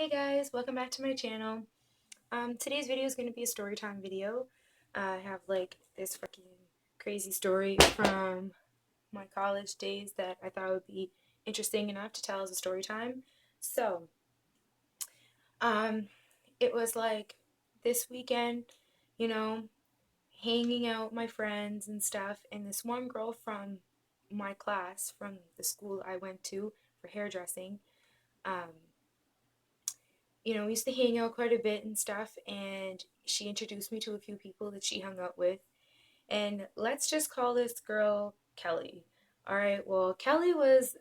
Hey guys, welcome back to my channel. Today's video is going to be a story time video. I have like this fucking crazy story from my college days that I thought would be interesting enough to tell as a story time. So, um, it was like this weekend, you know, hanging out with my friends and stuff, and this one girl from my class, from the school I went to for hairdressing, um, we used to hang out quite a bit and stuff, and she introduced me to a few people that she hung out with. And let's just call this girl Kelly. All right, well, Kelly was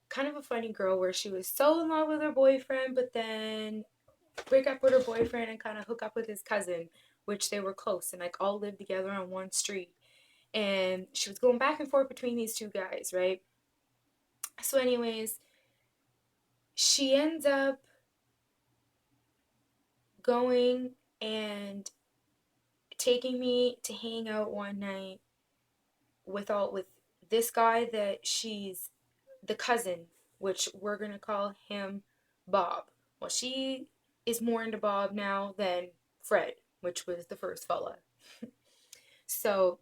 kind of a funny girl where she was so in love with her boyfriend, but then break up with her boyfriend and kind of hook up with his cousin, which they were close and like all lived together on one street. And she was going back and forth between these two guys, right? So, anyways, she ends up going and taking me to hang out one night with this guy that she's the cousin, which we're gonna call him Bob. Well, she is more into Bob now than Fred, which was the first fella. So,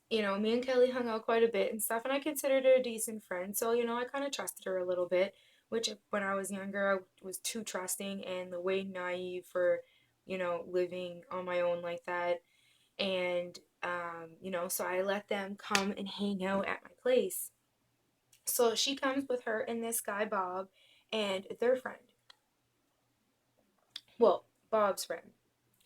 me and Kelly hung out quite a bit and stuff, and I considered her a decent friend. So, I kind of trusted her a little bit, which when I was younger, I was too trusting and the way naive for, living on my own like that. And so I let them come and hang out at my place. So she comes with her and this guy Bob and their friend. Well, Bob's friend,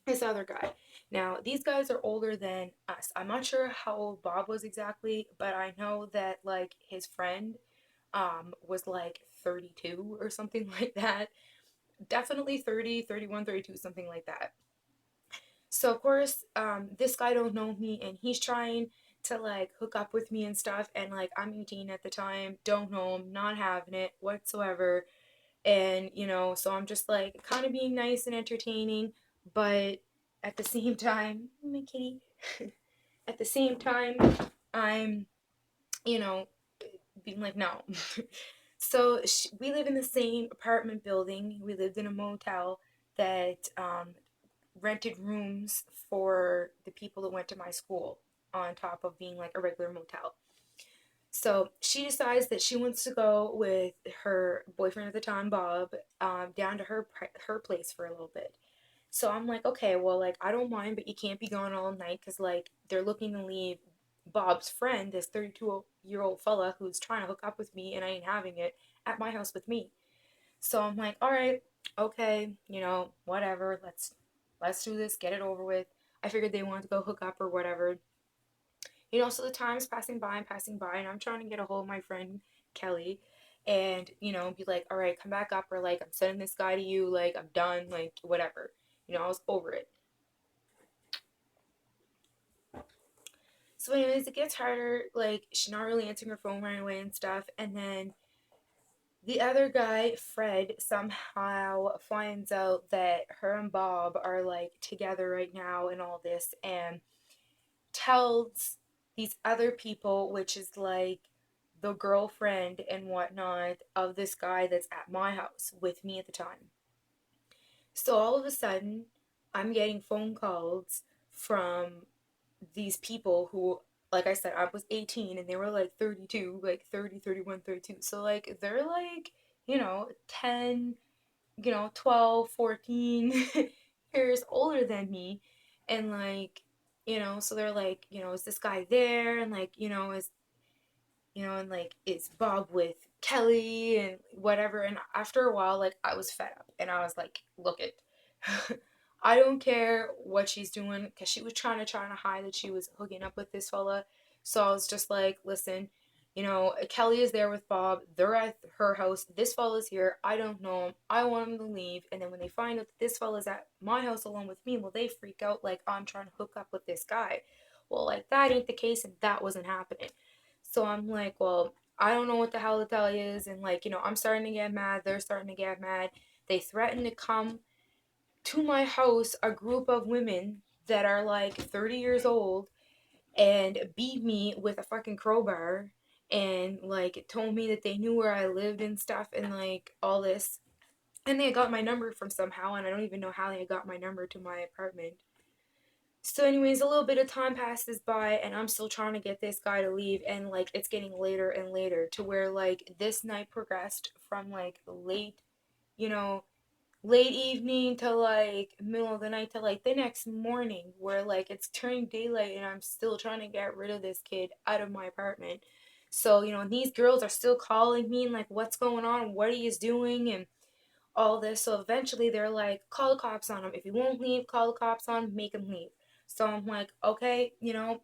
this other guy. Now these guys are older than us. I'm not sure how old Bob was exactly, but I know that like his friend was like 32 or something like that. Definitely 30, 31, 32, something like that. So of course, this guy don't know me, and he's trying to like hook up with me and stuff. And like I'm 18 at the time, don't know him, not having it whatsoever. And so I'm just like kind of being nice and entertaining, but at the same time, my kitty. At the same time, I'm you know being like no. So we live in the same apartment building. We lived in a motel that rented rooms for the people that went to my school on top of being like a regular motel. So she decides that she wants to go with her boyfriend at the time, Bob, down to her place for a little bit. So I'm like, okay, well, like I don't mind, but you can't be gone all night because like they're looking to leave Bob's friend, this 32-year-old fella who's trying to hook up with me, and I ain't having it at my house with me. So I'm like, all right, okay, whatever. Let's do this, get it over with. I figured they wanted to go hook up or whatever. So the time's passing by, and I'm trying to get a hold of my friend Kelly, and be like, all right, come back up, or like I'm sending this guy to you, like I'm done, like whatever. I was over it. So, anyways, it gets harder. Like she's not really answering her phone right away and stuff, and then the other guy, Fred, somehow finds out that her and Bob are like together right now and all this, and tells these other people, which is like the girlfriend and whatnot of this guy that's at my house with me at the time. So all of a sudden, I'm getting phone calls from these people who, like I said, I was 18 and they were like 32, like 30, 31, 32. So like they're like, 10, 12, 14 years older than me. And like, so they're like, is this guy there? And like, and like, is Bob with Kelly and whatever? And after a while, like, I was fed up and I was like, look it. I don't care what she's doing because she was trying to hide that she was hooking up with this fella. So I was just like, listen, Kelly is there with Bob. They're at her house. This fella's here. I don't know him. I want him to leave. And then when they find out that this fella's at my house along with me, well, they freak out like I'm trying to hook up with this guy. Well, like that ain't the case, and that wasn't happening. So I'm like, well, I don't know what the hell to tell you is, and like, I'm starting to get mad. They're starting to get mad. They threaten to come to my house, a group of women that are like 30 years old, and beat me with a fucking crowbar, and like told me that they knew where I lived and stuff, and like all this. And they got my number from somehow, and I don't even know how they got my number to my apartment. So, anyways, a little bit of time passes by, and I'm still trying to get this guy to leave, and like it's getting later and later to where like this night progressed from like late, you know, late evening to like middle of the night to like the next morning, where like it's turning daylight, and I'm still trying to get rid of this kid out of my apartment. So, these girls are still calling me and like, what's going on? What are you doing? And all this. So eventually they're like, call the cops on him. If he won't leave, call the cops on him, make him leave. So I'm like, okay,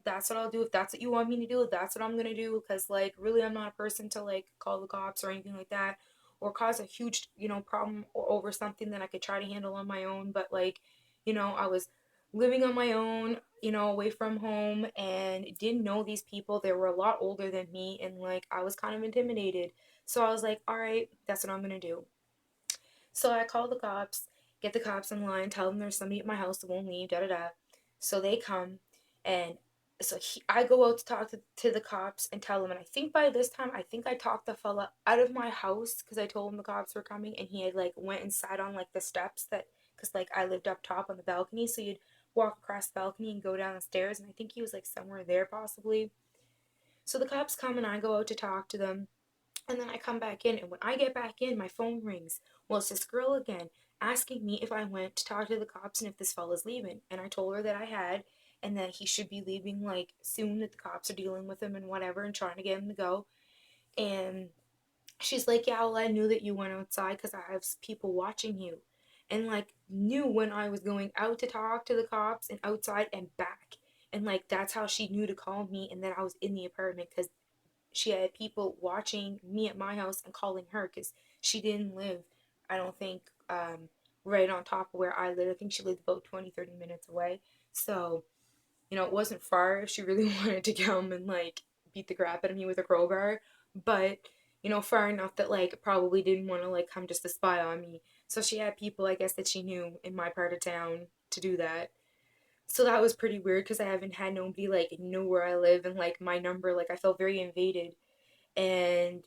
that's what I'll do. If that's what you want me to do, that's what I'm gonna do. Cause like really I'm not a person to like call the cops or anything like that, or cause a huge, problem over something that I could try to handle on my own. But like, I was living on my own, away from home, and didn't know these people. They were a lot older than me, and like I was kind of intimidated. So I was like, all right, that's what I'm gonna do. So I call the cops, get the cops in line, tell them there's somebody at my house that won't leave, da da da. So they come, and I go out to talk to the cops and tell them. And I think by this time, I think I talked the fella out of my house because I told him the cops were coming, and he had like went and sat on like the steps that, because like I lived up top on the balcony, so you'd walk across the balcony and go down the stairs, and I think he was like somewhere there possibly. So the cops come and I go out to talk to them, and then I come back in, and when I get back in, my phone rings. Well, it's this girl again asking me if I went to talk to the cops and if this fella's leaving. And I told her that I had, and that he should be leaving like soon, that the cops are dealing with him and whatever and trying to get him to go. And she's like, yeah, well, I knew that you went outside because I have people watching you. And like, knew when I was going out to talk to the cops and outside and back. And like, that's how she knew to call me and that I was in the apartment because she had people watching me at my house and calling her because she didn't live, I don't think, right on top of where I live. I think she lived about 20, 30 minutes away. So, it wasn't far if she really wanted to come and like beat the crap out of me with a crowbar. But, far enough that like probably didn't want to like come just to spy on me. So she had people, I guess, that she knew in my part of town to do that. So that was pretty weird because I haven't had nobody like know where I live and like my number. Like I felt very invaded, and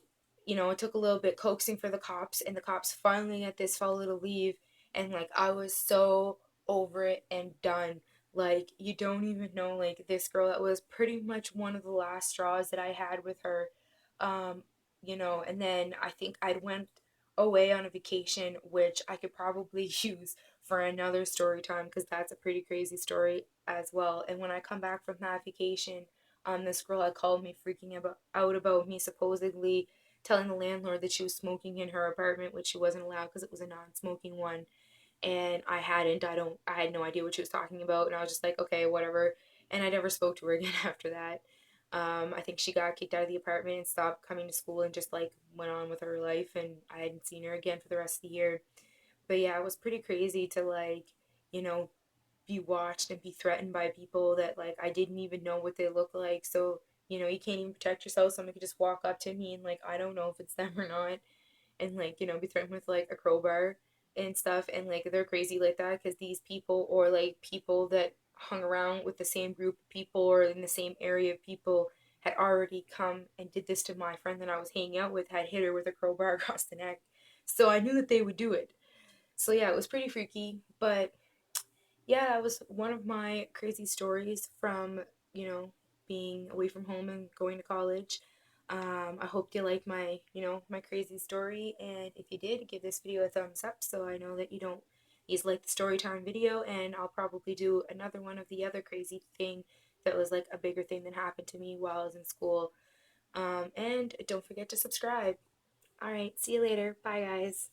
it took a little bit coaxing for the cops, and the cops finally got this fellow to leave. And like I was so over it and done. Like you don't even know, like this girl, that was pretty much one of the last straws that I had with her. um and then I think I'd went away on a vacation, which I could probably use for another story time because that's a pretty crazy story as well. And when I come back from that vacation, this girl had called me freaking out about me supposedly telling the landlord that she was smoking in her apartment, which she wasn't allowed because it was a non-smoking one. And I hadn't. I had no idea what she was talking about, and I was just like, okay, whatever. And I never spoke to her again after that. I think she got kicked out of the apartment and stopped coming to school and just like went on with her life, and I hadn't seen her again for the rest of the year. But yeah, it was pretty crazy to like, you know, be watched and be threatened by people that like I didn't even know what they look like. So, you can't even protect yourself. Someone could just walk up to me and like I don't know if it's them or not, and like, be threatened with like a crowbar and stuff. And like they're crazy like that because these people, or like people that hung around with the same group of people or in the same area of people, had already come and did this to my friend that I was hanging out with, had hit her with a crowbar across the neck. So I knew that they would do it. So yeah, it was pretty freaky. But yeah, that was one of my crazy stories from, you know, being away from home and going to college. I hope you like my, my crazy story. And if you did, give this video a thumbs up so I know that you don't use like the story time video. And I'll probably do another one of the other crazy thing that was like a bigger thing that happened to me while I was in school. And don't forget to subscribe. All right, see you later. Bye, guys.